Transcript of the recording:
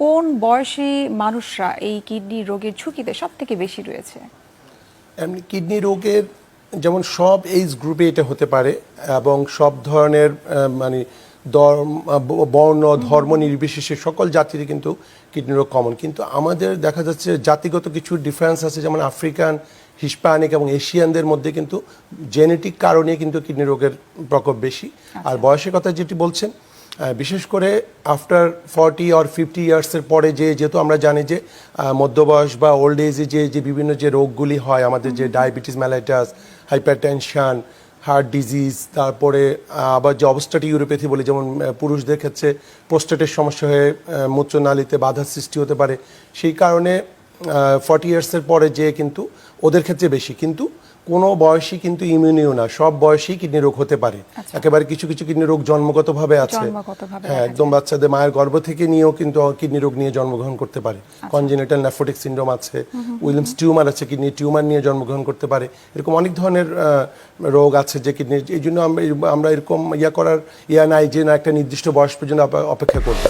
কোন বয়সী মানুষরা এই কিডনি রোগের ঝুঁকিতে সবথেকে বেশি রয়েছে? এমনি কিডনি রোগের যেমন সব এইজ গ্রুপে এটা হতে পারে এবং সব ধরনের মানে বর্ণ ধর্ম নির্বিশেষে সকল জাতিরই কিন্তু কিডনি রোগ কমন, কিন্তু আমাদের দেখা যাচ্ছে জাতিগত কিছু ডিফারেন্স আছে, যেমন আফ্রিকান, হিস্পানিক এবং এশিয়ানদের মধ্যে কিন্তু জেনেটিক কারণে কিন্তু কিডনি রোগের প্রকোপ বেশি। আর বয়সের কথা যেটি বলছেন, বিশেষ করে আফটার 40 অর 50 ইয়ার্সের পরে যেহেতু আমরা জানি যে মধ্যবয়স বা ওল্ড এজে যে বিভিন্ন যে রোগগুলি হয় আমাদের, যে diabetes mellitus, hypertension, heart disease, তারপরে আবার যে অবস্ট্রাটিক ইউরোপ্যাথি বলে, যেমন পুরুষদের ক্ষেত্রে প্রোস্টেটের সমস্যা হয়ে মূত্রনালীতে বাধার সৃষ্টি হতে পারে, সেই কারণে 40 ইয়ার্সের পরে যে কিন্তু ওদের ক্ষেত্রে বেশি। কিন্তু কোনো বয়সই কিন্তু ইমিউনিও না, সব বয়সেই কিডনি রোগ হতে পারে। একেবারে কিছু কিছু কিডনি রোগ জন্মগতভাবে আছে, হ্যাঁ, একদম বাচ্চাদের মায়ের গর্ভ থেকে নিয়েও কিন্তু কিডনি রোগ নিয়ে জন্মগ্রহণ করতে পারে। কনজেনিটাল নেফ্রোটিক সিনড্রোম আছে, উইলিয়ামস টিউমার আছে, কিডনি টিউমার নিয়ে জন্মগ্রহণ করতে পারে। এরকম অনেক ধরনের রোগ আছে যে কিডনি, এই জন্য আমরা এরকম করার নাই যে না একটা নির্দিষ্ট বয়স পর্যন্ত অপেক্ষা করবো।